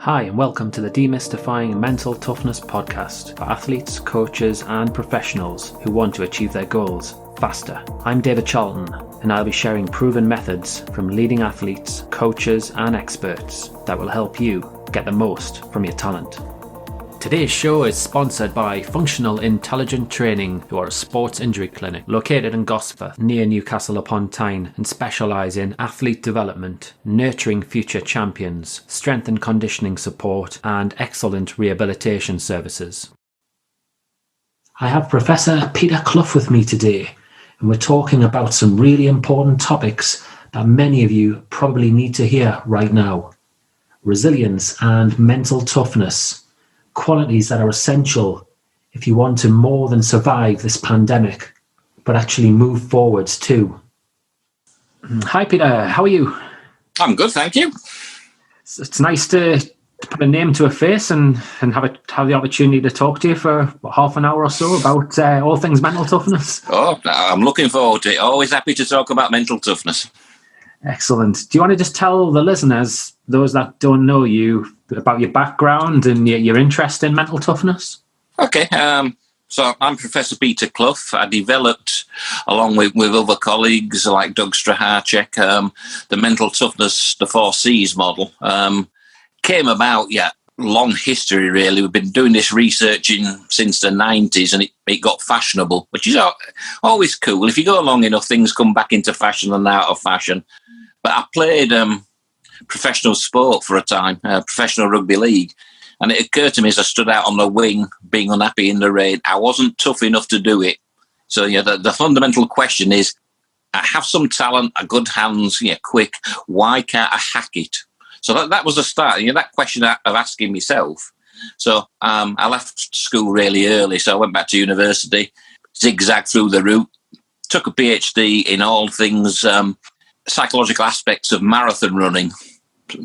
Hi and welcome to the Demystifying Mental Toughness podcast for athletes, coaches and professionals who want to achieve their goals faster. I'm David Charlton and I'll be sharing proven methods from leading athletes, coaches and experts that will help you get the most from your talent. Today's show is sponsored by Functional Intelligent Training, who are a sports injury clinic located in Gosforth near Newcastle upon Tyne and specialise in athlete development, nurturing future champions, strength and conditioning support and excellent rehabilitation services. I have Professor Peter Clough with me today and we're talking about some really important topics that many of you probably need to hear right now. Resilience and mental toughness. Qualities that are essential if you want to more than survive this pandemic, but actually move forwards too. Hi Peter, how are you? I'm good, thank you. It's nice to put a name to a face and have the opportunity to talk to you for half an hour or so about all things mental toughness. Oh, I'm looking forward to it. Always happy to talk about mental toughness. Excellent. Do you want to just tell the listeners, those that don't know you, about your background and your interest in mental toughness? Okay, so I'm Professor Peter Clough. I developed, along with other colleagues like Doug Strycharczyk, the mental toughness, the 4Cs model. Came about, long history really. We've been doing this researching since the 90s and it got fashionable, which is always cool. If you go long enough, things come back into fashion and out of fashion. But I played professional sport for a time, professional rugby league. And it occurred to me as I stood out on the wing, being unhappy in the rain, I wasn't tough enough to do it. So the fundamental question is, I have some talent, a good hands, quick. Why can't I hack it? So that was the start. That question of asking myself. So I left school really early. So I went back to university, zigzagged through the route, took a PhD in all things psychological aspects of marathon running.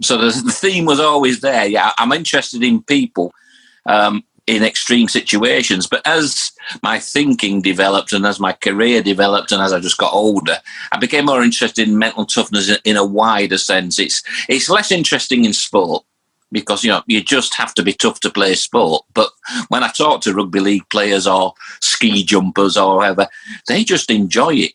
So the theme was always there. I'm interested in people in extreme situations. But as my thinking developed and as my career developed and as I just got older, I became more interested in mental toughness in a wider sense. It's less interesting in sport because, you just have to be tough to play sport. But when I talk to rugby league players or ski jumpers or whatever, they just enjoy it.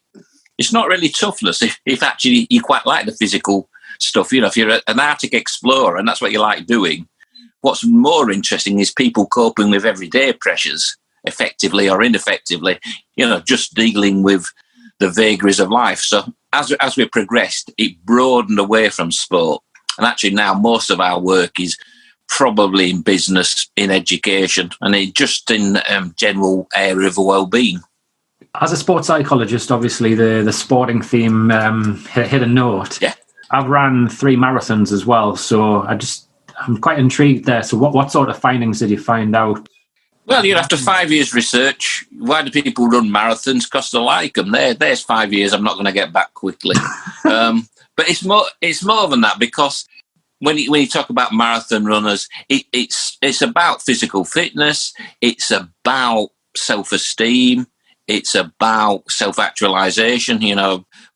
It's not really toughness if actually you quite like the physical stuff. If you're an Arctic explorer and that's what you like doing, what's more interesting is people coping with everyday pressures, effectively or ineffectively, just dealing with the vagaries of life. So as we progressed, it broadened away from sport. And actually now most of our work is probably in business, in education, and just in general area of well-being. As a sports psychologist, obviously the sporting theme hit a note. Yeah. I've ran 3 marathons as well, so I'm quite intrigued there. So what sort of findings did you find out? Well, after 5 years research, why do people run marathons? Because they like them. There's 5 years I'm not going to get back quickly. But it's more than that, because when you talk about marathon runners, it's about physical fitness, it's about self-esteem, it's about self-actualization,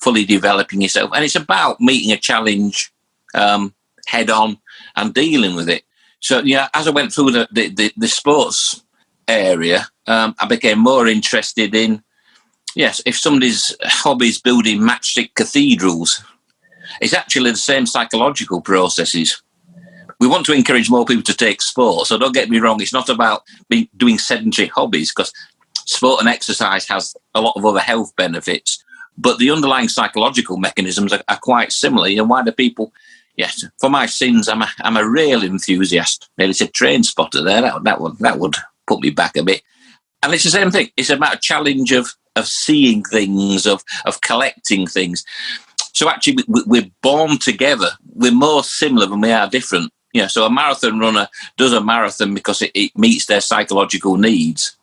fully developing yourself. And it's about meeting a challenge head on and dealing with it. So, as I went through the sports area, I became more interested in, if somebody's hobby is building matchstick cathedrals, it's actually the same psychological processes. We want to encourage more people to take sport. So don't get me wrong, it's not about doing sedentary hobbies, because sport and exercise has a lot of other health benefits. But the underlying psychological mechanisms are quite similar. Why do people... Yes, for my sins, I'm a real enthusiast. Nearly said train spotter there. That would put me back a bit. And it's the same thing. It's about a challenge of seeing things, of collecting things. So actually, we're born together. We're more similar than we are different. So a marathon runner does a marathon because it meets their psychological needs.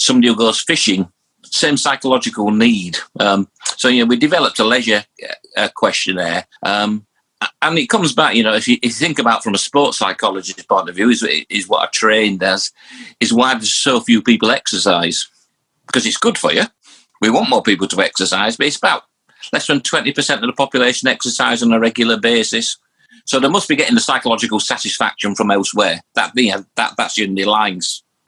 Somebody who goes fishing, same psychological need. So we developed a leisure questionnaire. And it comes back, if you think about from a sports psychologist's point of view, is what I trained as, is why do so few people exercise? Because it's good for you. We want more people to exercise, but it's about less than 20% of the population exercise on a regular basis. So they must be getting the psychological satisfaction from elsewhere. That's the underlying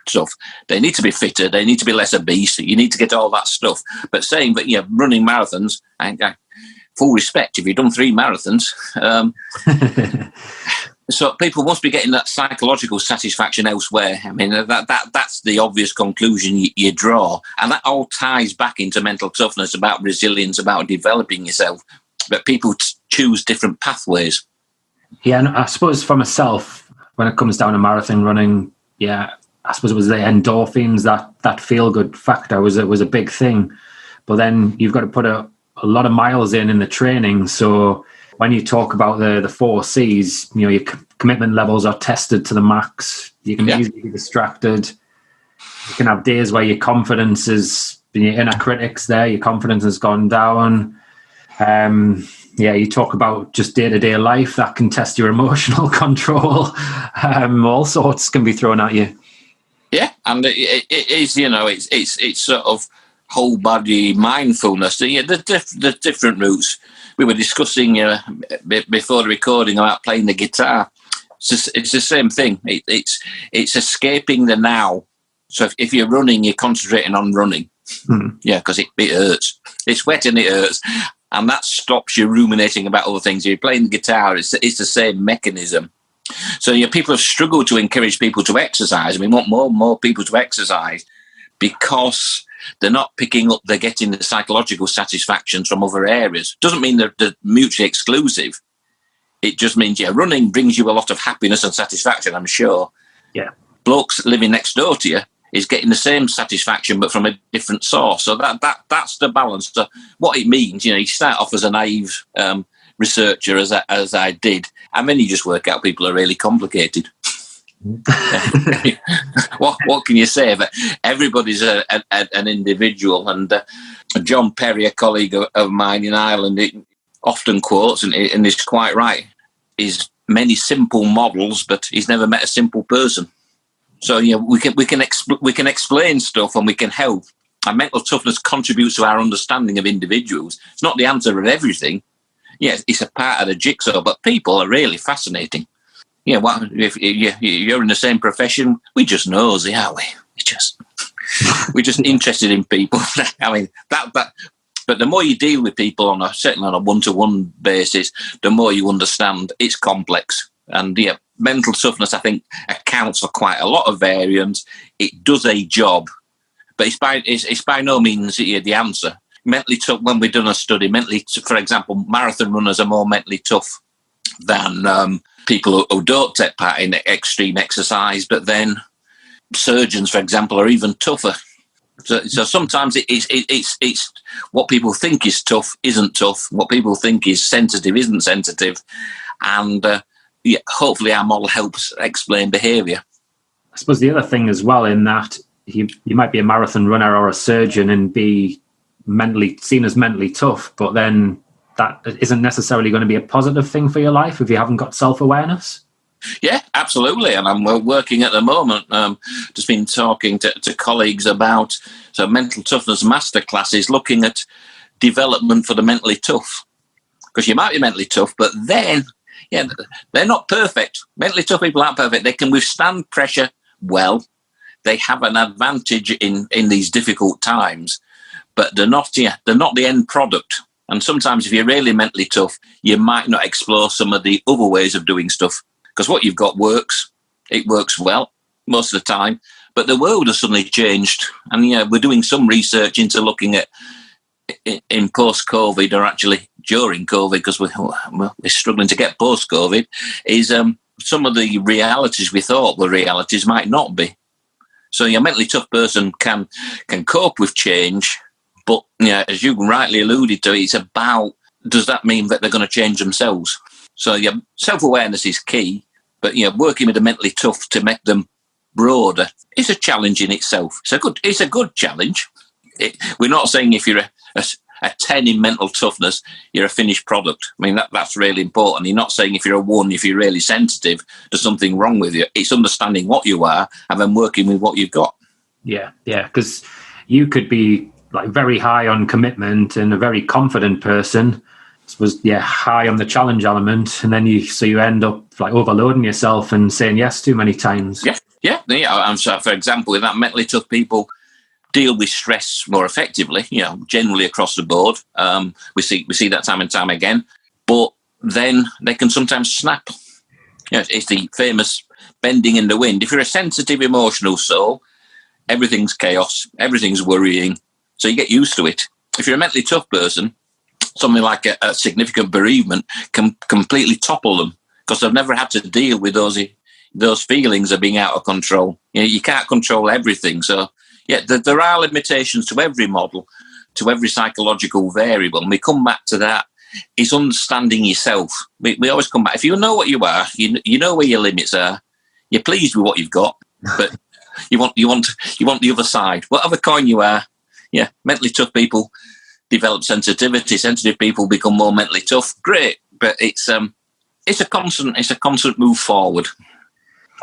stuff. They need to be fitter. They need to be less obese. You need to get all that stuff. But saying that running marathons, full respect if you've done 3 marathons. So people must be getting that psychological satisfaction elsewhere. I mean, that's the obvious conclusion you draw. And that all ties back into mental toughness, about resilience, about developing yourself. But people choose different pathways. Yeah, and I suppose for myself, when it comes down to marathon running, I suppose it was the endorphins, that feel-good factor was a big thing. But then you've got to put a lot of miles in the training. So when you talk about the 4 C's, your commitment levels are tested to the max. You can easily be distracted. You can have days where your confidence is, your inner critics there, your confidence has gone down. You talk about just day-to-day life that can test your emotional control. All sorts can be thrown at you. Yeah, and it is, it's sort of whole body mindfulness. The different routes. We were discussing before the recording about playing the guitar. It's the same thing. It's escaping the now. So if you're running, you're concentrating on running. Because it hurts. It's wet and it hurts. And that stops you ruminating about other things. If you're playing the guitar, it's the same mechanism. So people have struggled to encourage people to exercise. We want more people to exercise because they're not picking up, they're getting the psychological satisfactions from other areas. Doesn't mean they're mutually exclusive. It just means, running brings you a lot of happiness and satisfaction, I'm sure. Yeah. Blokes living next door to you is getting the same satisfaction, but from a different source. So that's the balance. So what it means, you start off as a naive researcher, as I did, and then you just work out people are really complicated. What can you say? But everybody's an individual, and John Perry, a colleague of mine in Ireland, often quotes, and is quite right, is many simple models, but he's never met a simple person. So we can explain stuff and we can help. And mental toughness contributes to our understanding of individuals. It's not the answer of everything. Yes, it's a part of the jigsaw, but people are really fascinating. If you're in the same profession, we just nosy, aren't we? We're just interested in people. I mean that. But the more you deal with people certainly on a one-to-one basis, the more you understand it's complex. And mental toughness, I think, accounts for quite a lot of variance. It does a job, but it's by no means the answer. Mentally tough. When we've done a study, for example, marathon runners are more mentally tough than people who don't take part in extreme exercise. But then surgeons, for example, are even tougher. So sometimes it's what people think is tough isn't tough. What people think is sensitive isn't sensitive, and hopefully our model helps explain behaviour. I suppose the other thing as well, in that you might be a marathon runner or a surgeon and be seen as mentally tough, but then that isn't necessarily going to be a positive thing for your life if you haven't got self-awareness. Yeah, absolutely. And I'm working at the moment, just been talking to colleagues about mental toughness masterclasses, looking at development for the mentally tough. Because you might be mentally tough, but then, they're not perfect. Mentally tough people aren't perfect. They can withstand pressure well. They have an advantage in these difficult times, but they're not the end product. And sometimes if you're really mentally tough, you might not explore some of the other ways of doing stuff. Because what you've got works. It works well most of the time. But the world has suddenly changed. And we're doing some research into looking at in post-COVID, or actually during COVID, because we're struggling to get post-COVID, is some of the realities we thought were realities might not be. So your mentally tough person can cope with change. But as you rightly alluded to, it's about, does that mean that they're going to change themselves? So self-awareness is key, but working with the mentally tough to make them broader is a challenge in itself. It's a good challenge. We're not saying if you're a 10 in mental toughness, you're a finished product. I mean, that's really important. You're not saying if you're a 1, if you're really sensitive, there's something wrong with you. It's understanding what you are and then working with what you've got. Yeah, because you could be like very high on commitment and a very confident person, was high on the challenge element, and then you end up like overloading yourself and saying yes too many times. Yeah. And so, for example, with that, mentally tough people deal with stress more effectively. Generally across the board, we see that time and time again. But then they can sometimes snap. It's the famous bending in the wind. If you're a sensitive, emotional soul, everything's chaos, everything's worrying, so you get used to it. If you're a mentally tough person, something like a significant bereavement can completely topple them because they've never had to deal with those feelings of being out of control. You can't control everything. So, there are limitations to every model, to every psychological variable. And we come back to that. It's understanding yourself. We always come back. If you know what you are, you know where your limits are. You're pleased with what you've got, but you want the other side. Whatever coin you are, mentally tough people develop sensitivity. Sensitive people become more mentally tough. Great, but it's a constant move forward.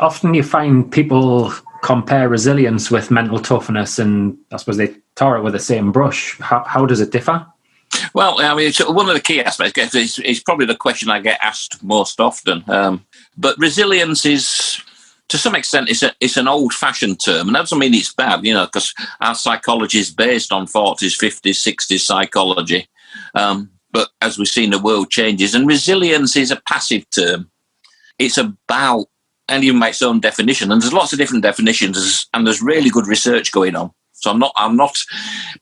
Often you find people compare resilience with mental toughness, and I suppose they tar it with the same brush. How does it differ? Well, I mean, it's one of the key aspects. It's probably the question I get asked most often. But resilience is, to some extent, it's an old-fashioned term, and that doesn't mean it's bad, because our psychology is based on 40s, 50s, 60s psychology. But as we've seen, the world changes, and resilience is a passive term. It's about, and even by its own definition, and there's lots of different definitions, and there's really good research going on. So I'm not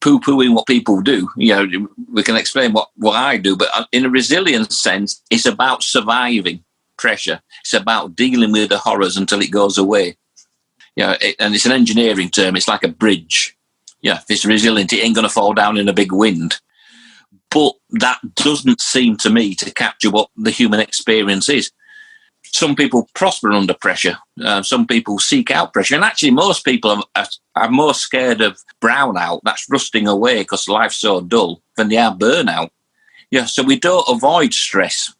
poo-pooing what people do. We can explain what I do, but in a resilience sense, it's about surviving pressure. It's about dealing with the horrors until it goes away. And it's an engineering term. It's like a bridge. If it's resilient, it ain't going to fall down in a big wind. But that doesn't seem to me to capture what the human experience is. Some people prosper under pressure. Some people seek out pressure. And actually, most people are more scared of brownout, that's rusting away because life's so dull, than they are burnout. So we don't avoid stress.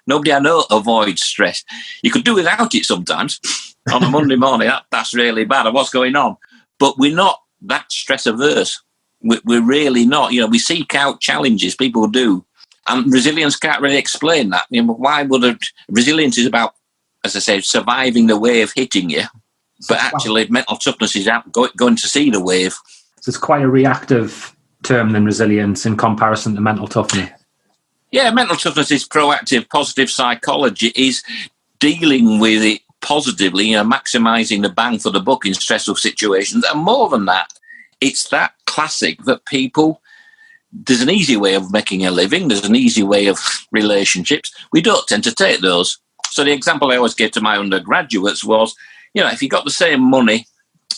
Nobody I know avoids stress. You could do without it sometimes. On a Monday morning, that's really bad. What's going on? But we're not that stress averse. We're really not. We seek out challenges. People do. And resilience can't really explain that. Why would resilience is about, as I say, surviving the wave hitting you. But actually, mental toughness is going to see the wave. So it's quite a reactive term than resilience in comparison to mental toughness. Yeah, mental toughness is proactive, positive psychology, is dealing with it positively, maximising the bang for the buck in stressful situations. And more than that, it's that classic that there's an easy way of making a living, there's an easy way of relationships. We don't tend to take those. So the example I always give to my undergraduates was, if you got the same money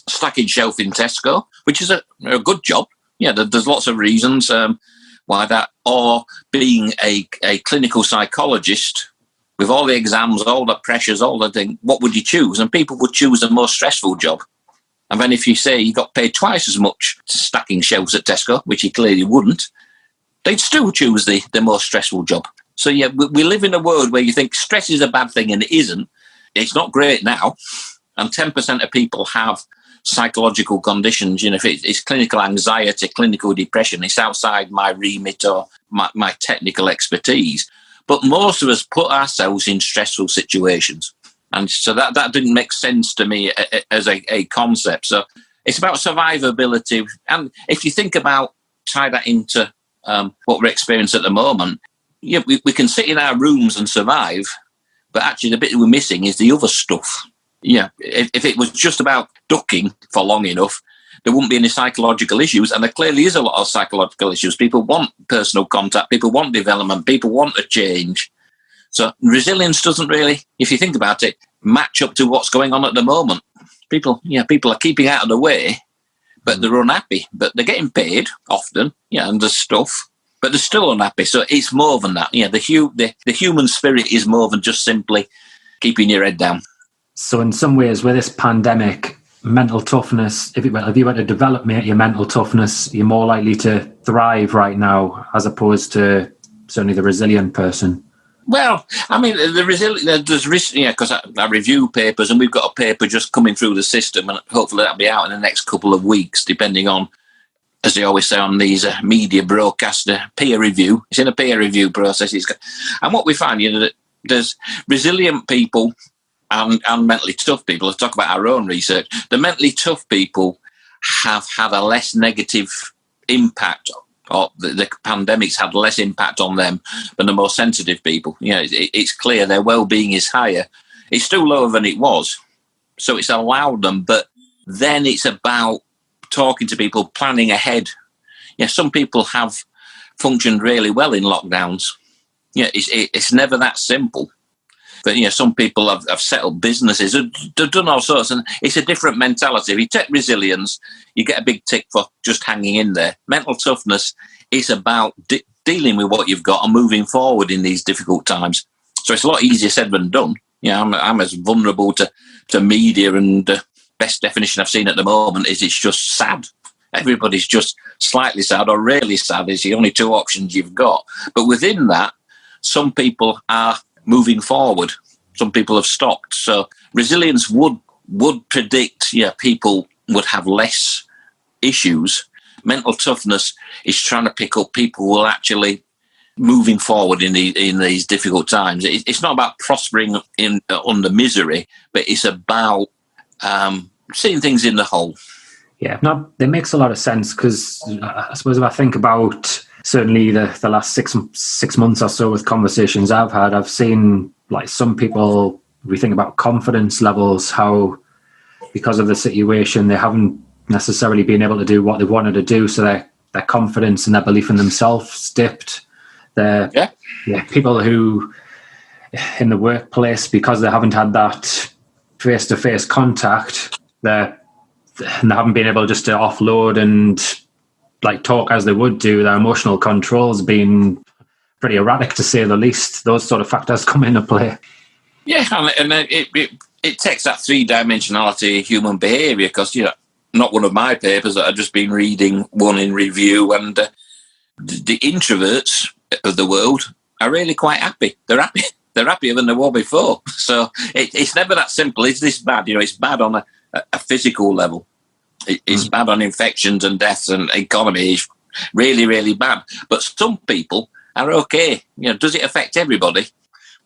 stacking shelf in Tesco, which is a good job, there's lots of reasons why that, or being a clinical psychologist with all the exams, all the pressures, all the things, what would you choose? And people would choose the most stressful job. And then if you say you got paid twice as much stacking shelves at Tesco, which you clearly wouldn't, they'd still choose the most stressful job. So, we live in a world where you think stress is a bad thing, and it isn't. It's not great now. And 10% of people have psychological conditions. If it's clinical anxiety, clinical depression, it's outside my remit or my technical expertise. But most of us put ourselves in stressful situations. And so that didn't make sense to me as a concept. So it's about survivability. And if you think about, tie that into what we're experiencing at the moment, we can sit in our rooms and survive, but actually the bit we're missing is the other stuff. If it was just about ducking for long enough, there wouldn't be any psychological issues. And there clearly is a lot of psychological issues. People want personal contact, people want development, people want a change. So resilience doesn't really, if you think about it, match up to what's going on at the moment. People are keeping out of the way, but they're unhappy. But they're getting paid often, and there's stuff, but they're still unhappy. So it's more than that. The human spirit is more than just simply keeping your head down. So in some ways, with this pandemic, mental toughness, if you were to develop your mental toughness, you're more likely to thrive right now as opposed to certainly the resilient person. Well, I mean, there's risk, because I review papers, and we've got a paper just coming through the system, and hopefully that'll be out in the next couple of weeks, depending on as they always say on these media broadcasts, peer review. It's in a peer review process. And what we find, that there's resilient people and mentally tough people. Let's talk about our own research. The mentally tough people have had a less negative impact, or the pandemic's had less impact on them than the more sensitive people. It's clear their well-being is higher. It's still lower than it was, so it's allowed them. But then it's about talking to people, planning ahead. Some people have functioned really well in lockdowns. It's never that simple. But, some people have settled businesses, they've done all sorts, and it's a different mentality. If you take resilience, you get a big tick for just hanging in there. Mental toughness is about dealing with what you've got and moving forward in these difficult times. So it's a lot easier said than done. I'm as vulnerable to media, and the best definition I've seen at the moment is it's just sad. Everybody's just slightly sad or really sad is the only two options you've got. But within that, some people are moving forward. Some people have stopped. So resilience would predict, people would have less issues. Mental toughness is trying to pick up people who are actually moving forward in these difficult times. It's not about prospering under misery, but it's about seeing things in the whole. Yeah, that makes a lot of sense, because I suppose if I think about certainly the last six months or so with conversations I've had, I've seen like some people, we think about confidence levels, how because of the situation they haven't necessarily been able to do what they wanted to do, so their confidence and their belief in themselves dipped. People who in the workplace, because they haven't had that face-to-face contact, they haven't been able just to offload and like talk as they would do. Their emotional control's been pretty erratic, to say the least. Those sort of factors come into play. Yeah, and it takes that three-dimensionality of human behaviour, because, not one of my papers that I've just been reading, one in review, and the introverts of the world are really quite happy. They're happy. They're happier than they were before. So it's never that simple. Is this bad? It's bad on a physical level. It's bad on infections and deaths, and economy is really, really bad. But some people are okay. Does it affect everybody?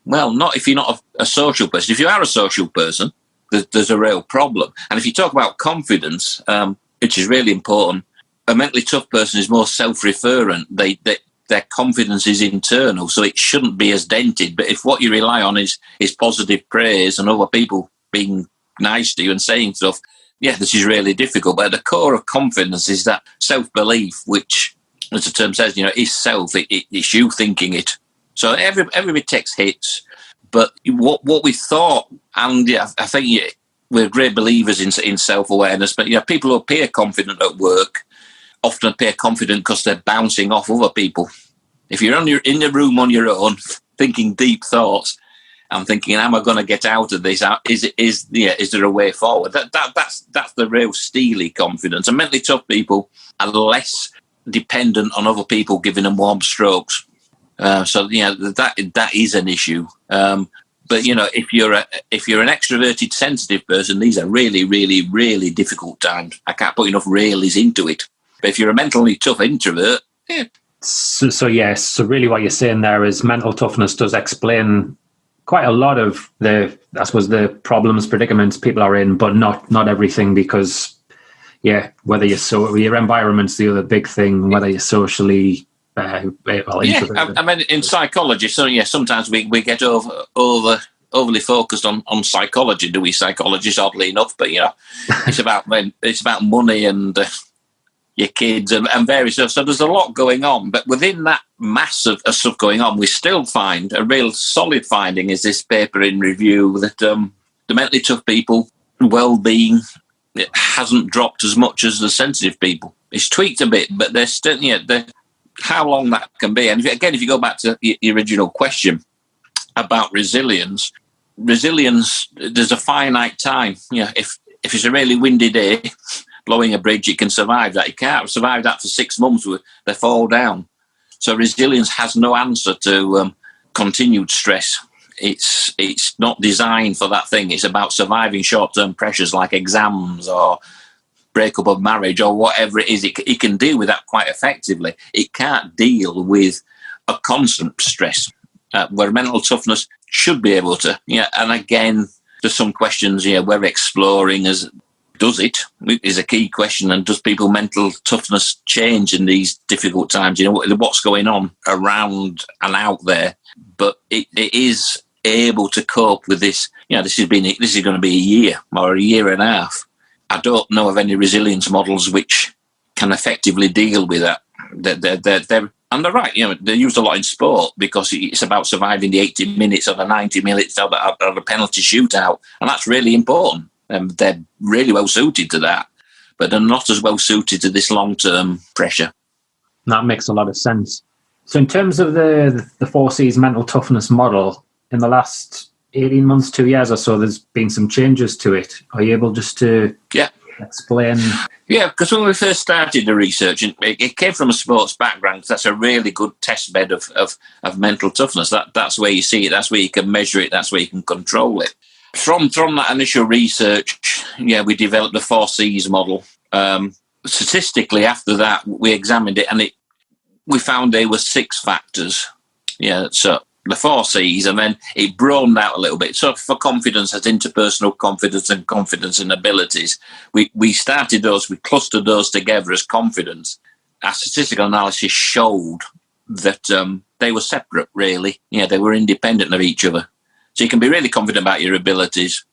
Well, not if you're not a social person. If you are a social person, there's a real problem. And if you talk about confidence, which is really important, a mentally tough person is more self-referent. Their confidence is internal, so it shouldn't be as dented. But if what you rely on is positive praise and other people being nice to you and saying stuff, this is really difficult. But at the core of confidence is that self-belief, which, as the term says, is self. It's you thinking it. So everybody takes hits. But what we thought, and I think we're great believers in self-awareness, but people who appear confident at work often appear confident because they're bouncing off other people. If you're in the room on your own, thinking deep thoughts, I'm thinking, am I going to get out of this? Is there a way forward? That's the real steely confidence. And mentally tough people are less dependent on other people giving them warm strokes. So that is an issue. But if you're an extroverted, sensitive person, these are really, really, really difficult times. I can't put enough reallys into it. But if you're a mentally tough introvert, So really what you're saying there is mental toughness does explain quite a lot of the problems, predicaments people are in, but not everything, because whether your environment's the other big thing, whether you're socially introverted. I mean, in psychology, sometimes we get overly focused on psychology, do we, psychologists, oddly enough, but it's about money and your kids and various stuff. So there's a lot going on, but within that mass of stuff going on, we still find a real solid finding is this paper in review that the mentally tough people well-being hasn't dropped as much as the sensitive people. It's tweaked a bit, but they're still how long that can be. And if you go back to the original question about resilience, there's a finite time. If it's a really windy day, blowing a bridge, it can survive that. It can't survive that for 6 months. They fall down. So resilience has no answer to continued stress. It's not designed for that thing. It's about surviving short-term pressures like exams or breakup of marriage or whatever it is, it can deal with that quite effectively. It can't deal with a constant stress, where mental toughness should be able to. Yeah, and again, there's some questions we're exploring as does it is a key question, and does people mental toughness change in these difficult times? What's going on around and out there, but it is able to cope with this. This is going to be a year or a year and a half. I don't know of any resilience models which can effectively deal with that. And they're right. They're used a lot in sport because it's about surviving the 80 minutes or the 90 minutes of a penalty shootout, and that's really important. They're really well suited to that, but they're not as well suited to this long-term pressure. That makes a lot of sense. So in terms of the 4C's mental toughness model, in the last 18 months, 2 years or so, there's been some changes to it. Are you able just to explain? Yeah, because when we first started the research, it came from a sports background. That's a really good test bed of mental toughness. That's where you see it. That's where you can measure it. That's where you can control it. From that initial research, we developed the 4Cs model. Statistically, after that, we examined it, and we found there were 6 factors. So the 4Cs, and then it broadened out a little bit. So for confidence, as interpersonal confidence and confidence in abilities, we started those, we clustered those together as confidence. Our statistical analysis showed that they were separate, really. They were independent of each other. So you can be really confident about your abilities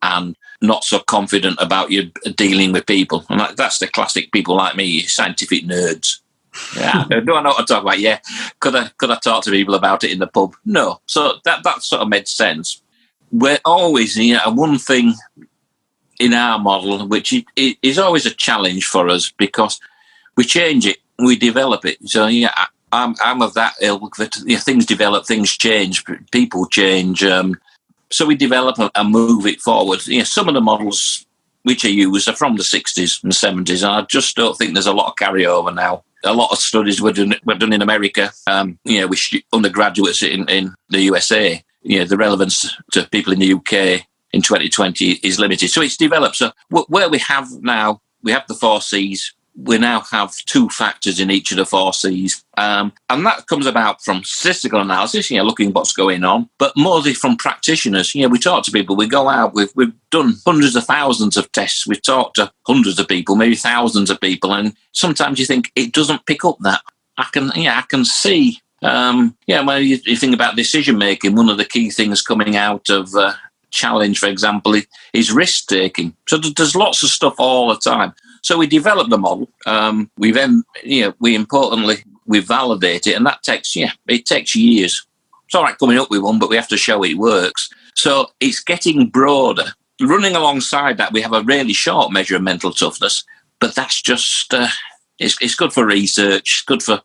and not so confident about your dealing with people. And that's the classic people like me, scientific nerds. Yeah, do I know what to talk about? Yeah. Could I talk to people about it in the pub? No. So that sort of made sense. We're always, one thing in our model, which is always a challenge for us, because we change it, we develop it. So, I'm of that ilk that things develop, things change, people change. So we develop and move it forward. Some of the models which are used are from the 60s and 70s, and I just don't think there's a lot of carryover now. A lot of studies were done in America, with undergraduates in the USA. The relevance to people in the UK in 2020 is limited. So it's developed. So where we have now, we have the 4Cs. We now have 2 factors in each of the 4Cs. And that comes about from statistical analysis, looking at what's going on, but mostly from practitioners. We talk to people, we go out, we've done hundreds of thousands of tests, we've talked to hundreds of people, maybe thousands of people, and sometimes you think it doesn't pick up that. I can see, when you think about decision making, one of the key things coming out of challenge, for example, is risk taking. So there's lots of stuff all the time. So we develop the model. We then, we validate it, and that takes years. It's all right coming up with one, but we have to show it works. So it's getting broader. Running alongside that, we have a really short measure of mental toughness, but that's just it's good for research. It's good for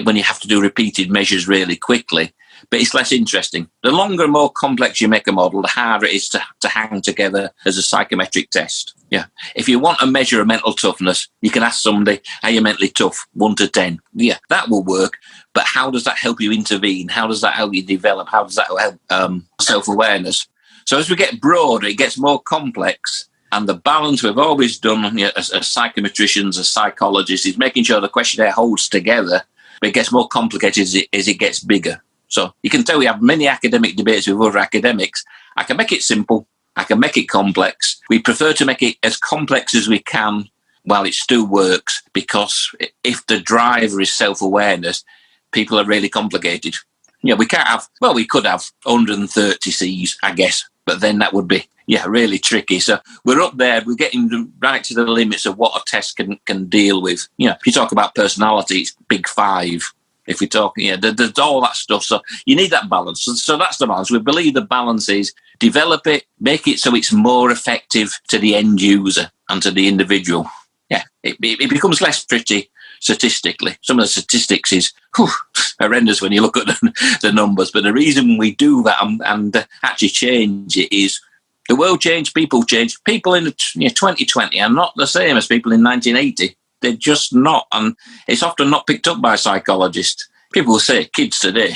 when you have to do repeated measures really quickly. But it's less interesting. The longer and more complex you make a model, the harder it is to hang together as a psychometric test. Yeah. If you want a measure of mental toughness, you can ask somebody, are you mentally tough? 1 to 10. Yeah, that will work. But how does that help you intervene? How does that help you develop? How does that help self-awareness? So as we get broader, it gets more complex. And the balance we've always done as psychometricians, as psychologists, is making sure the questionnaire holds together, but it gets more complicated as it gets bigger. So you can tell we have many academic debates with other academics. I can make it simple. I can make it complex. We prefer to make it as complex as we can while it still works, because if the driver is self-awareness, people are really complicated. We can't have, we could have 130 Cs, I guess, but then that would be, really tricky. So we're up there. We're getting right to the limits of what a test can deal with. If you talk about personality, it's big 5. If we talk, there's all that stuff. So you need that balance. So that's the balance. We believe the balance is develop it, make it so it's more effective to the end user and to the individual. Yeah, it becomes less pretty statistically. Some of the statistics is horrendous when you look at the numbers. But the reason we do that and actually change it is the world changed, people changed. People in 2020 are not the same as people in 1980. They're just not, and it's often not picked up by psychologists. People will say kids today,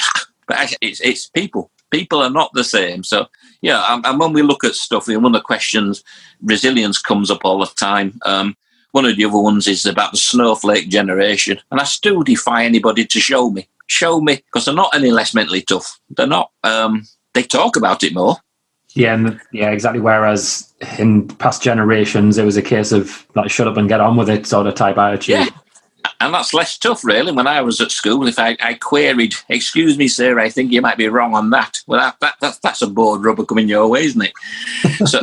but it's people. People are not the same. So, and when we look at stuff, one of the questions, resilience comes up all the time. One of the other ones is about the snowflake generation. And I still defy anybody to show me. Show me, because they're not any less mentally tough. They're not. They talk about it more. Yeah, exactly. Whereas in past generations, it was a case of like shut up and get on with it sort of type attitude. Yeah. And that's less tough, really. When I was at school, if I queried, "Excuse me, sir, I think you might be wrong on that." Well, that's a board rubber coming your way, isn't it? So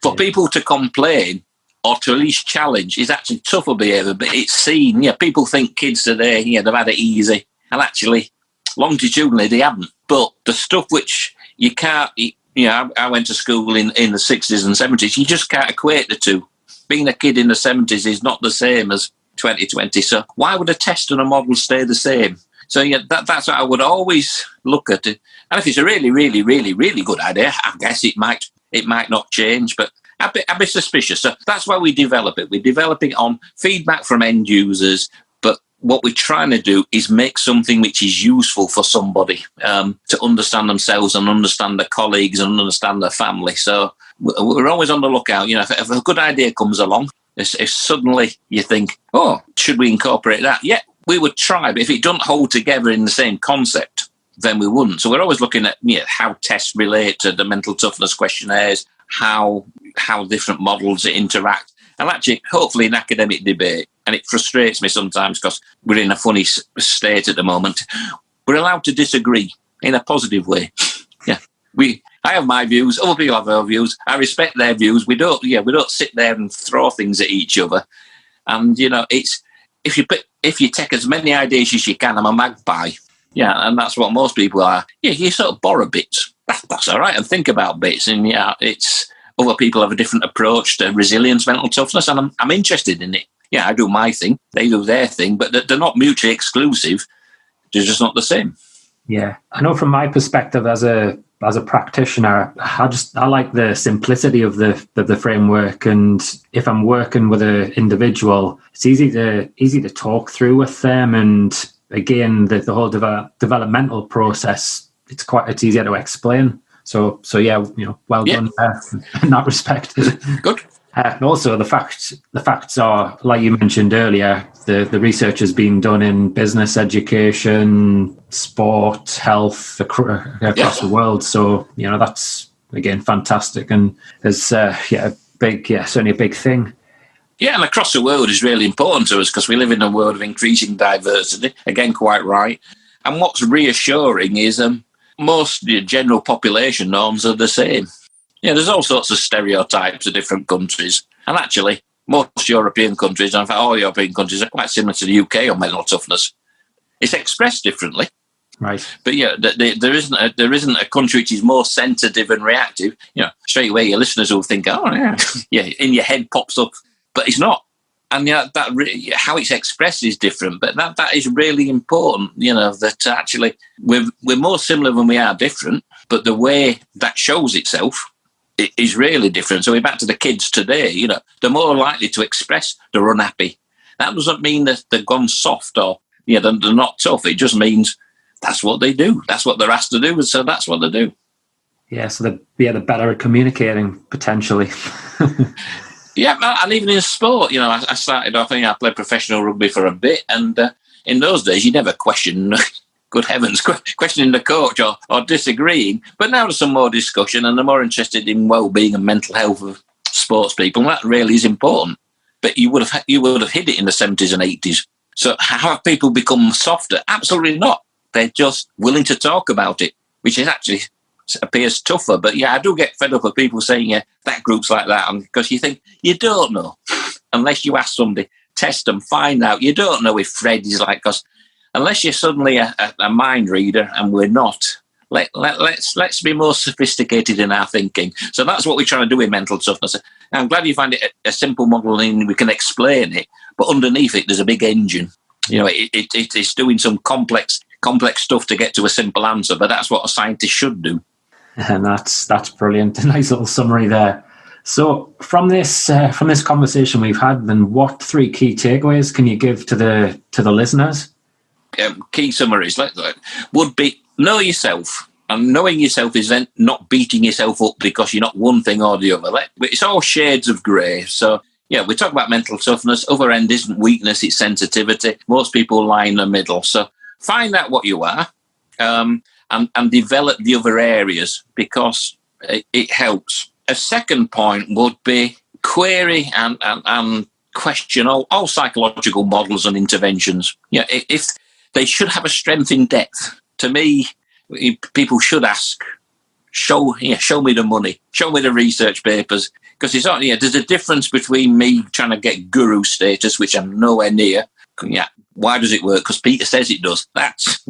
for people to complain or to at least challenge is actually tougher behaviour, but it's seen. Yeah, people think kids today, they've had it easy. And actually, longitudinally, they haven't. But the stuff which you can't... I went to school in the 60s and 70s. You just can't equate the two. Being a kid in the 70s is not the same as 2020. So why would a test and a model stay the same? So that's what I would always look at it. And if it's a really, really, really, really good idea, I guess it might not change. But I'd be suspicious. So that's why we develop it. We're developing on feedback from end users. But what we're trying to do is make something which is useful for somebody to understand themselves and understand their colleagues and understand their family. So we're always on the lookout. If a good idea comes along, if suddenly you think, oh, should we incorporate that? Yeah, we would try. But if it doesn't hold together in the same concept, then we wouldn't. So we're always looking at how tests relate to the mental toughness questionnaires, how different models interact. And actually, hopefully, in academic debate, and it frustrates me sometimes because we're in a funny state at the moment, we're allowed to disagree in a positive way. Yeah, I have my views, other people have their views. I respect their views. We don't sit there and throw things at each other. And it's if you take as many ideas as you can, I'm a magpie. Yeah, and that's what most people are. Yeah, you sort of borrow bits. That's all right, and think about bits. And it's other people have a different approach to resilience, mental toughness, and I'm interested in it. Yeah, I do my thing, they do their thing, but they're not mutually exclusive. They're just not the same. Yeah, I know from my perspective as a practitioner, I like the simplicity of the framework, and if I'm working with an individual, it's easy to talk through with them, and again the whole developmental process, it's easier to explain. So yeah, well done in that respect. Good. And also the facts are, like you mentioned earlier, the research has been done in business, education, sport, health across the world. So that's again fantastic, and there's certainly a big thing. Yeah, and across the world is really important to us because we live in a world of increasing diversity. Again, quite right. And what's reassuring is most general population norms are the same. Yeah, there's all sorts of stereotypes of different countries. And actually, most European countries, and in fact all European countries, are quite similar to the UK on mental toughness. It's expressed differently. Right. But there isn't a country which is more sensitive and reactive. Straight away your listeners will think, oh, yeah, in your head pops up. But it's not. And how it's expressed is different. But that is really important, that actually we're more similar than we are different. But the way that shows itself is really different. So we're back to the kids today, they're more likely to express they're unhappy. That doesn't mean that they've gone soft or they're not tough. It just means that's what they do. That's what they're asked to do. And so that's what they do. Yeah, so they're better at communicating, potentially. Yeah, and even in sport, I started off, I played professional rugby for a bit. And in those days, you never question... Good heavens, questioning the coach or disagreeing. But now there's some more discussion and they're more interested in well-being and mental health of sports people. And that really is important. But you would have hid it in the 70s and 80s. So how have people become softer? Absolutely not. They're just willing to talk about it, which is actually appears tougher. But yeah, I do get fed up of people saying, that group's like that. Because you think, you don't know. Unless you ask somebody, test them, find out. You don't know if Fred is like us. Unless you're suddenly a mind reader, and we're not, let's be more sophisticated in our thinking. So that's what we're trying to do in mental toughness. I'm glad you find it a simple model and we can explain it, but underneath it there's a big engine. It's doing some complex stuff to get to a simple answer, but that's what a scientist should do. And that's brilliant. A nice little summary there. So from this conversation we've had, then what 3 key takeaways can you give to the listeners? Key summaries would be know yourself, and knowing yourself is then not beating yourself up because you're not one thing or the other. It's all shades of grey. So yeah, we talk about mental toughness. Other end isn't weakness, it's sensitivity. Most people lie in the middle. So find out what you are, and develop the other areas, because it helps. A second point would be query and question all psychological models and interventions. Yeah, if they should have a strength in depth. To me, people should ask, show me the money, show me the research papers, because there's a difference between me trying to get guru status, which I'm nowhere near. Yeah, why does it work? Because Peter says it does. That's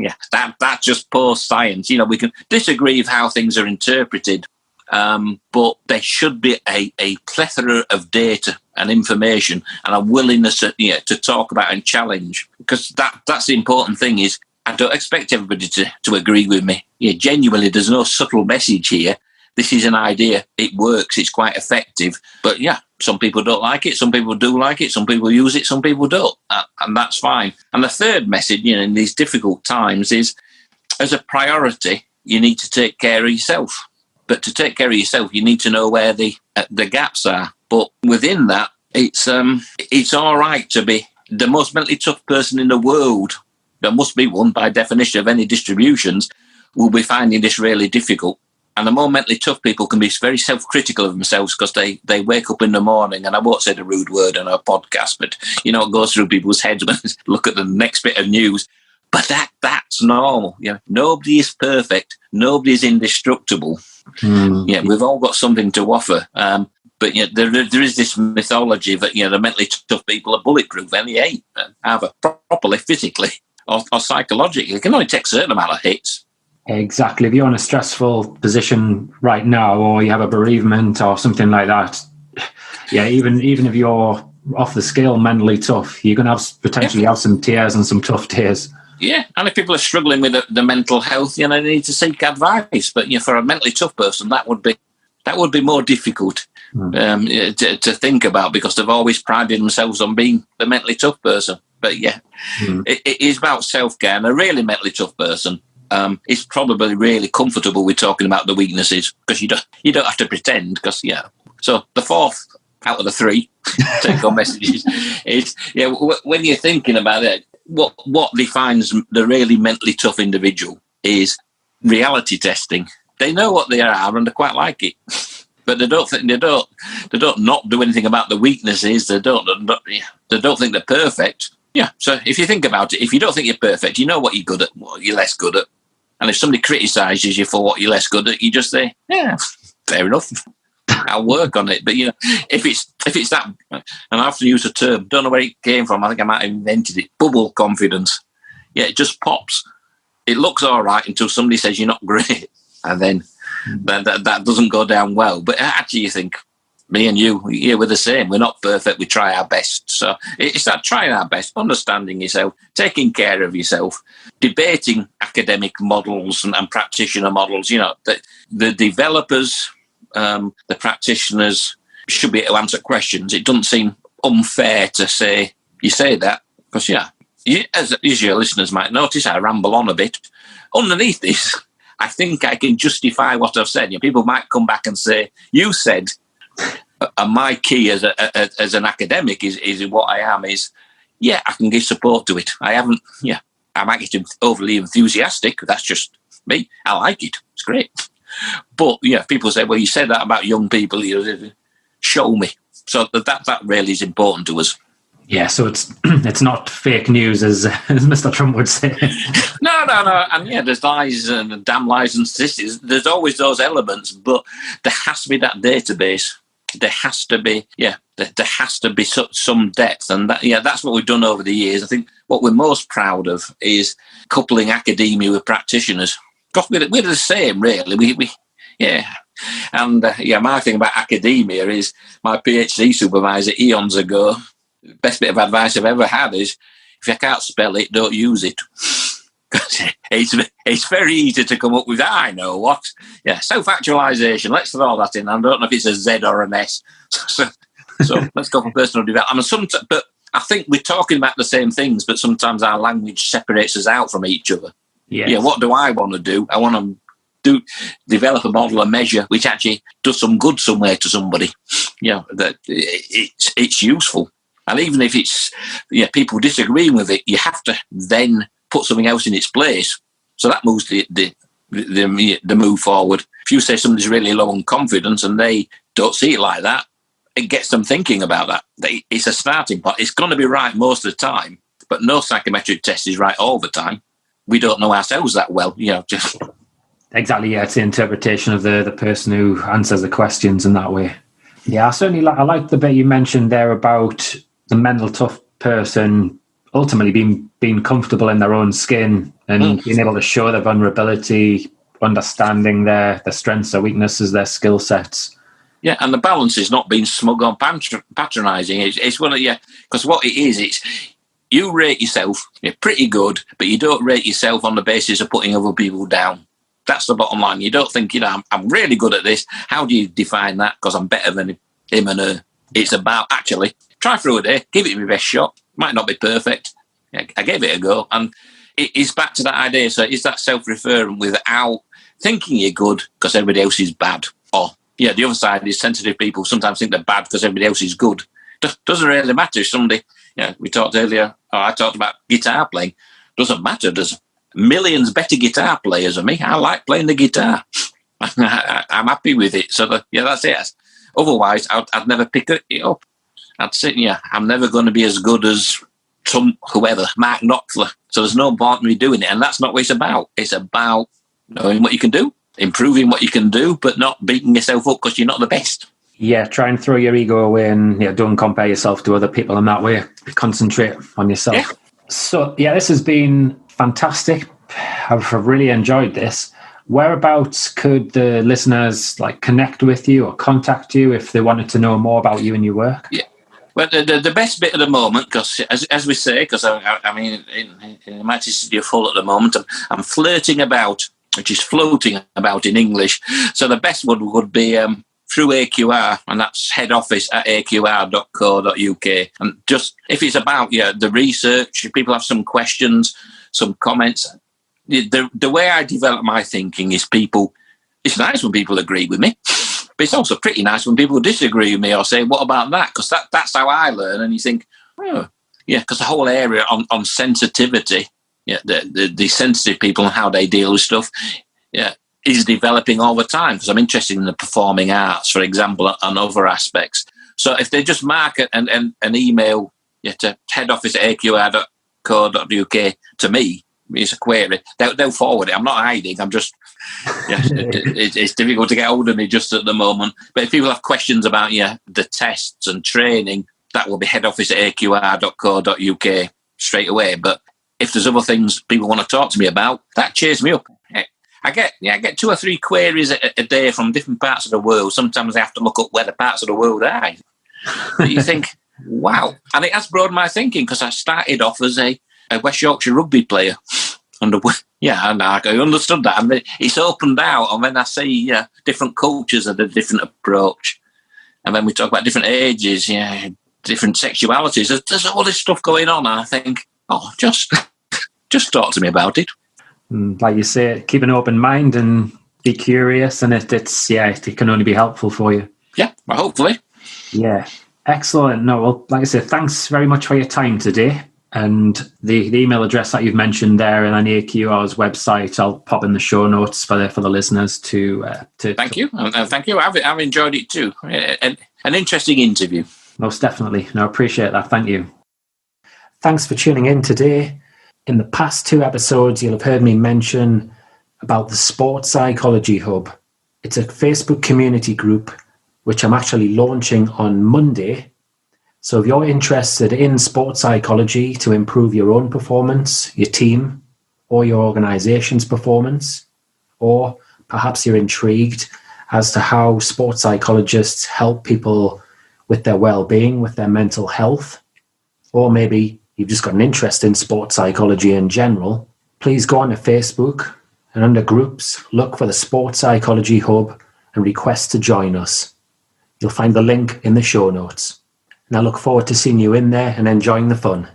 just poor science. We can disagree with how things are interpreted, but there should be a plethora of data and information and a willingness to talk about and challenge, because that's the important thing. Is I don't expect everybody to agree with me. Yeah, genuinely, there's no subtle message here. This is an idea. It works. It's quite effective. But yeah, some people don't like it. Some people do like it. Some people use it. Some people don't. And that's fine. And the third message, in these difficult times is, as a priority, you need to take care of yourself. But to take care of yourself, you need to know where the gaps are. But within that, it's all right to be the most mentally tough person in the world. There must be one, by definition of any distributions, will be finding this really difficult. And the more mentally tough people can be very self-critical of themselves, because they wake up in the morning, and I won't say the rude word on our podcast, but it goes through people's heads when they look at the next bit of news. But that's normal. Nobody is perfect. Nobody is indestructible. Yeah, we've all got something to offer. But there is this mythology that the mentally tough people are bulletproof, and they ain't, either properly, physically, or psychologically. They can only take a certain amount of hits. Exactly. If you're in a stressful position right now, or you have a bereavement or something like that, even if you're off the scale mentally tough, you're going to potentially have some tears and some tough days. Yeah, and if people are struggling with the mental health, they need to seek advice. But for a mentally tough person, that would be more difficult to think about, because they've always prided themselves on being the mentally tough person. But it is about self-care. And a really mentally tough person is probably really comfortable with talking about the weaknesses, because you don't have to pretend. Because so the fourth out of the three take-home messages is when you're thinking about it, what defines the really mentally tough individual is reality testing. They know what they are, and they quite like it. But they don't not do anything about the weaknesses. They don't think they're perfect. Yeah. So if you think about it, if you don't think you're perfect, you know what you're good at, what you're less good at. And if somebody criticises you for what you're less good at, you just say, yeah, fair enough. I'll work on it. But if it's that, and I often use a term, don't know where it came from. I think I might have invented it. Bubble confidence. Yeah, it just pops. It looks all right until somebody says you're not great, and then that doesn't go down well. But actually, you think, me and you, we're the same. We're not perfect. We try our best. So it's that trying our best, understanding yourself, taking care of yourself, debating academic models and practitioner models. The developers, the practitioners should be able to answer questions. It doesn't seem unfair to say, you say that, because, as your listeners might notice, I ramble on a bit. Underneath this, I think I can justify what I've said. People might come back and say, you said, and my key as an academic is what I am is, I can give support to it. I might get overly enthusiastic. That's just me. I like it. It's great. But people say, well, you said that about young people. Show me. So that really is important to us. Yeah, so it's not fake news, as Mr. Trump would say. No. And there's lies and damn lies and statistics. There's always those elements, but there has to be that database. There has to be, there has to be some depth, and that's what we've done over the years. I think what we're most proud of is coupling academia with practitioners. Because we're the same, really. And my thing about academia is my PhD supervisor eons ago. Best bit of advice I've ever had is, if you can't spell it, don't use it. It's very easy to come up with, I know what. Yeah, self-actualization. Let's throw that in. I don't know if it's a Z or an S. So let's go for personal development. But I think we're talking about the same things, but sometimes our language separates us out from each other. Yes. What do I want to do? I want to do develop a model, a measure, which actually does some good somewhere to somebody, that it's useful. And even if it's people disagreeing with it, you have to then put something else in its place. So that moves the move forward. If you say somebody's really low on confidence and they don't see it like that, it gets them thinking about that. It's a starting point. It's going to be right most of the time, but no psychometric test is right all the time. We don't know ourselves that well, just... Exactly, yeah. It's the interpretation of the person who answers the questions in that way. Yeah, I like the bit you mentioned there about the mental tough person ultimately being comfortable in their own skin and being able to show their vulnerability, understanding their strengths, their weaknesses, their skill sets. Yeah, and the balance is not being smug or patronising. It's one of because what it is, it's you rate yourself, you're pretty good, but you don't rate yourself on the basis of putting other people down. That's the bottom line. You don't think, I'm really good at this. How do you define that? Because I'm better than him and her. It's about actually try through a day, give it your best shot. Might not be perfect. I gave it a go, and it's back to that idea. So it's that self-referring without thinking you're good because everybody else is bad, or the other side is sensitive people sometimes think they're bad because everybody else is good. Doesn't really matter if somebody, we talked earlier, I talked about guitar playing. Doesn't matter. There's millions better guitar players than me. I like playing the guitar. I'm happy with it. So that's it. Otherwise, I'd never pick it up. I'd say, I'm never going to be as good as whoever, Mark Knopfler. So there's no point in me doing it. And that's not what it's about. It's about knowing what you can do, improving what you can do, but not beating yourself up because you're not the best. Yeah, try and throw your ego away and don't compare yourself to other people in that way. Concentrate on yourself. Yeah. So, this has been fantastic. I've really enjoyed this. Whereabouts could the listeners connect with you or contact you if they wanted to know more about you and your work? Yeah. Well, the best bit at the moment, because as we say, because I mean, in my studio full at the moment, I'm flirting about, which is floating about in English. So the best one would be through AQR, and that's head office at aqr.co.uk. And just if it's about the research, if people have some questions, some comments, the way I develop my thinking is it's nice when people agree with me. But it's also pretty nice when people disagree with me or say, what about that? Because that's how I learn. And you think, because the whole area on sensitivity, the sensitive people and how they deal with stuff, is developing all the time. Because I'm interested in the performing arts, for example, and other aspects. So if they just mark it and an email to head office at aqr.co.uk to me, it's a query, they'll forward it. I'm not hiding. I'm just... it's difficult to get hold of me just at the moment. But if people have questions about the tests and training, that will be head office at aqr.co.uk straight away. But if there's other things people want to talk to me about, that cheers me up. I get 2 or 3 queries a day from different parts of the world. Sometimes I have to look up where the parts of the world are. But you think, wow. And it has broadened my thinking because I started off as a West Yorkshire rugby player. And I understood that. And it's opened out. And when I see different cultures and a different approach, and when we talk about different ages, different sexualities, there's all this stuff going on. And I think, just talk to me about it. Like you say, keep an open mind and be curious. And it can only be helpful for you. Yeah, well, hopefully. Yeah, excellent. No, well, like I said, thanks very much for your time today. And the email address that you've mentioned there and on AQR's website, I'll pop in the show notes for the listeners to. Thank you. Thank you. I've enjoyed it too. An interesting interview. Most definitely. No, I appreciate that. Thank you. Thanks for tuning in today. In the past 2 episodes, you'll have heard me mention about the Sports Psychology Hub. It's a Facebook community group, which I'm actually launching on Monday. So if you're interested in sports psychology to improve your own performance, your team, or your organization's performance, or perhaps you're intrigued as to how sports psychologists help people with their well-being, with their mental health, or maybe you've just got an interest in sports psychology in general, please go on to Facebook and under groups, look for the Sports Psychology Hub and request to join us. You'll find the link in the show notes. And I look forward to seeing you in there and enjoying the fun.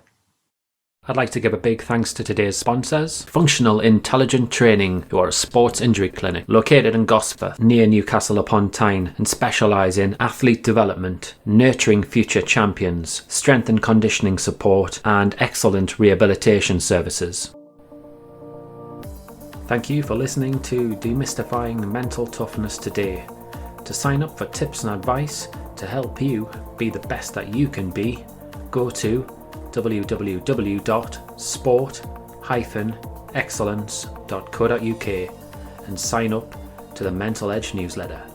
I'd like to give a big thanks to today's sponsors, Functional Intelligent Training, who are a sports injury clinic located in Gosforth, near Newcastle upon Tyne, and specialise in athlete development, nurturing future champions, strength and conditioning support, and excellent rehabilitation services. Thank you for listening to Demystifying Mental Toughness today. To sign up for tips and advice to help you be the best that you can be, go to www.sport-excellence.co.uk and sign up to the Mental Edge newsletter.